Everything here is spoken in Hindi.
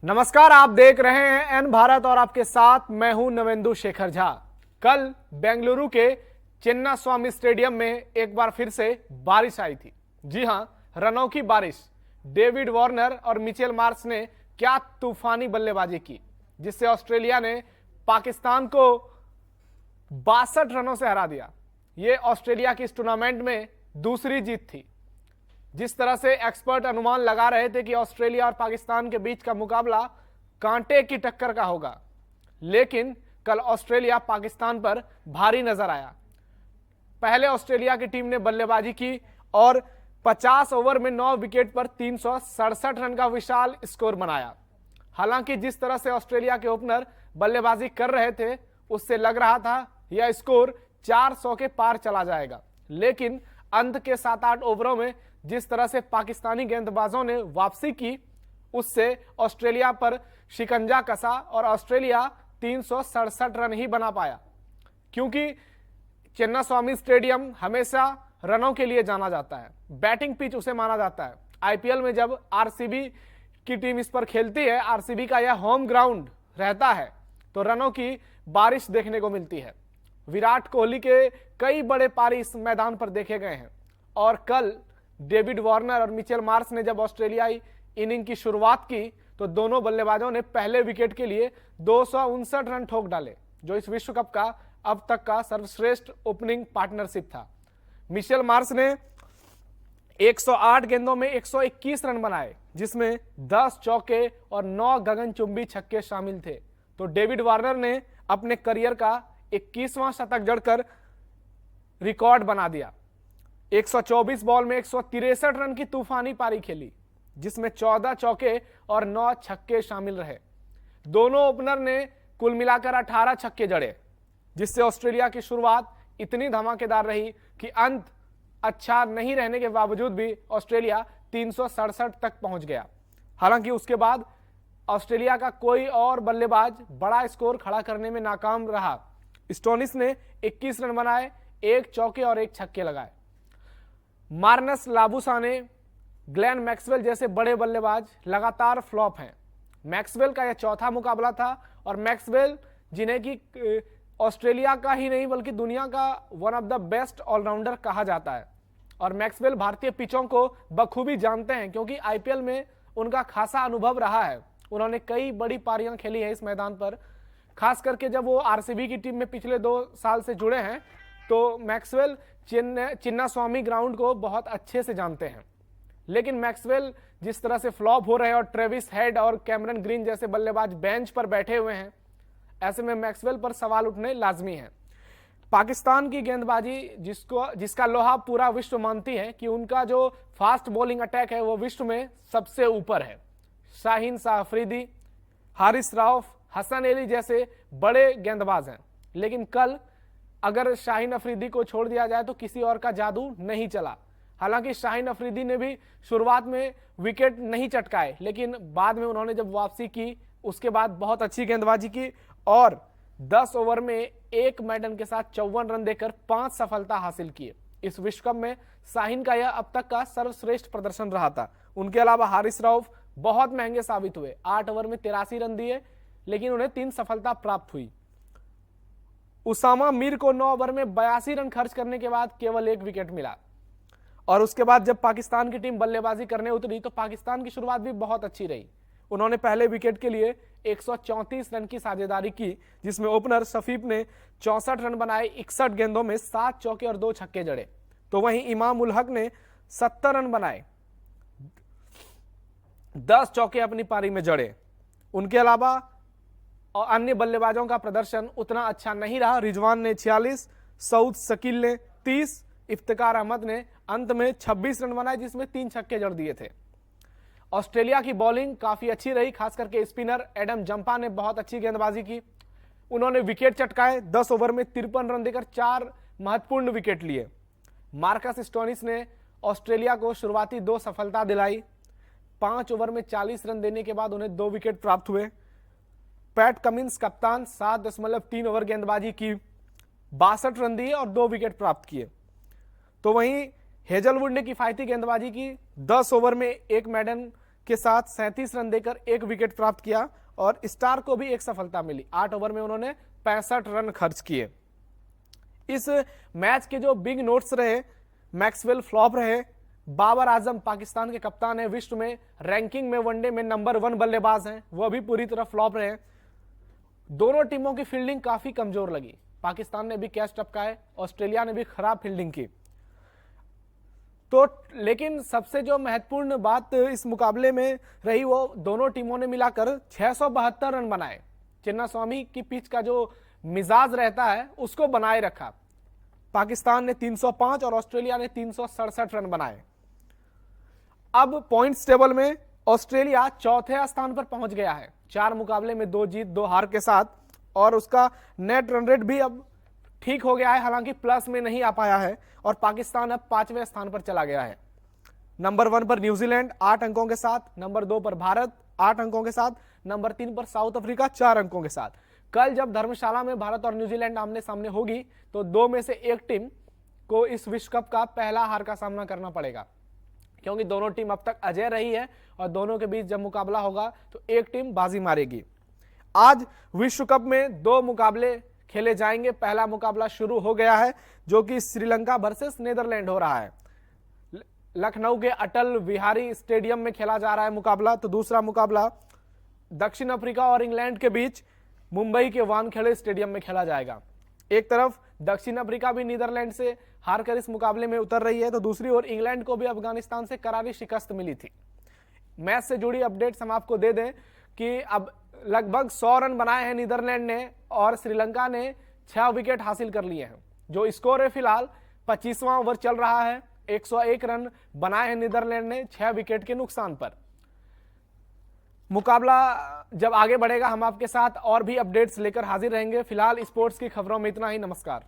नमस्कार, आप देख रहे हैं एन भारत और आपके साथ मैं हूं नवेंदु शेखर झा। कल बेंगलुरु के चिन्ना स्वामी स्टेडियम में एक बार फिर से बारिश आई थी। जी हां, रनों की बारिश। डेविड वार्नर और मिचेल मार्श ने क्या तूफानी बल्लेबाजी की, जिससे ऑस्ट्रेलिया ने पाकिस्तान को 62 रनों से हरा दिया। यह ऑस्ट्रेलिया की इस टूर्नामेंट में दूसरी जीत थी। जिस तरह से एक्सपर्ट अनुमान लगा रहे थे कि ऑस्ट्रेलिया और पाकिस्तान के बीच का मुकाबला कांटे की टक्कर का होगा, लेकिन कल ऑस्ट्रेलिया पाकिस्तान पर भारी नजर आया। पहले ऑस्ट्रेलिया की टीम ने बल्लेबाजी की और 50 ओवर में 9 विकेट पर 367 रन का विशाल स्कोर बनाया। हालांकि जिस तरह से ऑस्ट्रेलिया के ओपनर बल्लेबाजी कर रहे थे, उससे लग रहा था यह स्कोर 400 के पार चला जाएगा, लेकिन अंत के 7-8 ओवरों में जिस तरह से पाकिस्तानी गेंदबाजों ने वापसी की, उससे ऑस्ट्रेलिया पर शिकंजा कसा और ऑस्ट्रेलिया 367 रन ही बना पाया। क्योंकि चिन्ना स्वामी स्टेडियम हमेशा रनों के लिए जाना जाता है, बैटिंग पिच उसे माना जाता है। आईपीएल में जब आरसीबी की टीम इस पर खेलती है, आरसीबी का यह होम ग्राउंड रहता है, तो रनों की बारिश देखने को मिलती है। विराट कोहली के कई बड़े पारी इस मैदान पर देखे गए हैं और कल डेविड वार्नर और मिचेल मार्श ने जब ऑस्ट्रेलियाई इनिंग की शुरुआत की, तो दोनों बल्लेबाजों ने पहले विकेट के लिए 259 रन ठोक डाले, जो इस विश्व कप का अब तक का सर्वश्रेष्ठ ओपनिंग पार्टनरशिप था। मिचेल मार्श ने 108 गेंदों में 121 रन बनाए, जिसमें 10 चौके और 9 गगनचुंबी छक्के शामिल थे। तो डेविड वार्नर ने अपने करियर का 21वां शतक जड़कर रिकॉर्ड बना दिया। 124 बॉल में 163 रन की तूफानी पारी खेली, जिसमें 14 चौके और 9 छक्के शामिल रहे। दोनों ओपनर ने कुल मिलाकर 18 छक्के जड़े, जिससे ऑस्ट्रेलिया की शुरुआत इतनी धमाकेदार रही कि अंत अच्छा नहीं रहने के बावजूद भी ऑस्ट्रेलिया 367 तक पहुंच गया। हालांकि उसके बाद ऑस्ट्रेलिया का कोई और बल्लेबाज बड़ा स्कोर खड़ा करने में नाकाम रहा। स्टोनिस ने 21 रन बनाए, 1 चौके और 1 छक्के लगाए। मार्नस लाबुसाने, ग्लेन मैक्सवेल जैसे बड़े बल्लेबाज लगातार फ्लॉप हैं। मैक्सवेल का यह चौथा मुकाबला था और मैक्सवेल, जिन्हें कि ऑस्ट्रेलिया का ही नहीं बल्कि दुनिया का one of the best all rounder कहा जाता है, और मैक्सवेल भारतीय पिचों को बखूबी जानते हैं, क्योंकि आईपीएल में उनका खासा अनुभव रहा है। उन्होंने कई बड़ी पारियां खेली हैं इस मैदान पर, खास करके जब वो आरसीबी की टीम में पिछले 2 साल से जुड़े हैं, तो मैक्सवेल चिन्ना स्वामी ग्राउंड को बहुत अच्छे से जानते हैं। लेकिन मैक्सवेल जिस तरह से फ्लॉप हो रहे हैं और ट्रेविस हेड और कैमरन ग्रीन जैसे बल्लेबाज बेंच पर बैठे हुए हैं, ऐसे में मैक्सवेल पर सवाल उठने लाजमी है। पाकिस्तान की गेंदबाजी जिसका लोहा पूरा विश्व मानती है कि उनका जो फास्ट बॉलिंग अटैक है वो विश्व में सबसे ऊपर है। शाहीन शाह अफरीदी, हारिस राउफ, हसन अली जैसे बड़े गेंदबाज हैं, लेकिन कल अगर शाहीन अफरीदी को छोड़ दिया जाए तो किसी और का जादू नहीं चला। हालांकि शाहीन अफरीदी ने भी शुरुआत में विकेट नहीं चटकाए, लेकिन बाद में उन्होंने जब वापसी की, उसके बाद बहुत अच्छी गेंदबाजी की और 10 ओवर में 1 मेडन के साथ 54 रन देकर 5 सफलता हासिल किए। इस विश्व कप में शाहीन का यह अब तक का सर्वश्रेष्ठ प्रदर्शन रहा था। उनके अलावा हारिस राउफ बहुत महंगे साबित हुए। 8 ओवर में 83 रन दिए, लेकिन उन्हें 3 सफलता प्राप्त हुई। उसामा मीर को 9 ओवर में 82 रन खर्च करने के बाद केवल 1 विकेट मिला। और उसके बाद जब पाकिस्तान की टीम बल्लेबाजी करने उतरी तो पाकिस्तान की शुरुआत भी बहुत अच्छी रही। उन्होंने पहले विकेट के लिए 134 रन की साझेदारी की, जिसमें ओपनर शफीक ने 64 रन बनाए, 61 गेंदों में 7 चौके और 2 छक्के जड़े। तो वहीं इमाम उल हक ने 70 रन बनाए, 10 चौके अपनी पारी में जड़े। उनके अलावा और अन्य बल्लेबाजों का प्रदर्शन उतना अच्छा नहीं रहा। रिजवान ने 46, सऊद शकील ने 30, इफ्तिकार अहमद ने अंत में 26 रन बनाए, जिसमें 3 छक्के जड़ दिए थे। ऑस्ट्रेलिया की बॉलिंग काफी अच्छी रही, खास करके स्पिनर एडम जंपा ने बहुत अच्छी गेंदबाजी की। उन्होंने विकेट चटकाए, 10 ओवर में 53 रन देकर 4 महत्वपूर्ण विकेट लिए। मार्कस स्टोनिस ने ऑस्ट्रेलिया को शुरुआती 2 सफलता दिलाई। 5 ओवर में 40 रन देने के बाद उन्हें 2 विकेट प्राप्त हुए। पैट कमिंस कप्तान 7.3 ओवर गेंदबाजी की, 62 रन दिए और 2 विकेट प्राप्त किए। तो वहीं हेजलवुड ने किफायती गेंदबाजी की, 10 ओवर में 1 मेडन के साथ 37 रन देकर 1 विकेट प्राप्त किया और स्टार को भी एक सफलता मिली। 8 ओवर में उन्होंने 65 रन खर्च किए। इस मैच के जो बिग नोट्स रहे, मैक्सवेल फ्लॉप रहे। बाबर आजम पाकिस्तान के कप्तान है, विश्व में रैंकिंग में वनडे में नंबर 1 बल्लेबाज हैं, वह भी पूरी तरह फ्लॉप रहे। दोनों टीमों की फील्डिंग काफी कमजोर लगी। पाकिस्तान ने भी कैच टपकाए, ऑस्ट्रेलिया ने भी खराब फील्डिंग की। तो लेकिन सबसे जो महत्वपूर्ण बात इस मुकाबले में रही, वो दोनों टीमों ने मिलाकर 672 रन बनाए। चिन्नास्वामी की पिच का जो मिजाज रहता है उसको बनाए रखा। पाकिस्तान ने 305 और ऑस्ट्रेलिया ने 367 रन बनाए। अब पॉइंट्स टेबल में ऑस्ट्रेलिया चौथे स्थान पर पहुंच गया है, 4 मुकाबले में 2 जीत 2 हार के साथ, और उसका नेट रन रेट भी अब ठीक हो गया है, हालांकि प्लस में नहीं आ पाया है, और पाकिस्तान अब 5वें स्थान पर चला गया है। नंबर 1 पर न्यूजीलैंड 8 अंकों के साथ, नंबर 2 पर भारत 8 अंकों के साथ, नंबर 3 पर साउथ अफ्रीका 4 अंकों के साथ। कल जब धर्मशाला में भारत और न्यूजीलैंड आमने सामने होगी तो 2 में से एक टीम को इस विश्व कप का पहला हार का सामना करना पड़ेगा, क्योंकि दोनों टीम अब तक अजय रही है और दोनों के बीच जब मुकाबला होगा तो एक टीम बाजी मारेगी। आज विश्व कप में 2 मुकाबले खेले जाएंगे। पहला मुकाबला शुरू हो गया है, जो कि श्रीलंका वर्सेस नीदरलैंड हो रहा है। लखनऊ के अटल बिहारी स्टेडियम में खेला जा रहा है मुकाबला। तो दूसरा मुकाबला दक्षिण अफ्रीका और इंग्लैंड के बीच मुंबई के वानखेड़े स्टेडियम में खेला जाएगा। एक तरफ दक्षिण अफ्रीका भी नीदरलैंड से हारकर इस मुकाबले में उतर रही है, तो दूसरी ओर इंग्लैंड को भी अफगानिस्तान से करारी शिकस्त मिली थी। मैच से जुड़ी अपडेट्स हम आपको दे दें कि अब लगभग 100 रन बनाए हैं नीदरलैंड ने और श्रीलंका ने 6 विकेट हासिल कर लिए हैं। जो स्कोर है फिलहाल 25वां ओवर चल रहा है, 101 रन बनाए हैं नीदरलैंड ने 6 विकेट के नुकसान पर। मुकाबला जब आगे बढ़ेगा हम आपके साथ और भी अपडेट्स लेकर हाजिर रहेंगे। फिलहाल स्पोर्ट्स की खबरों में इतना ही। नमस्कार।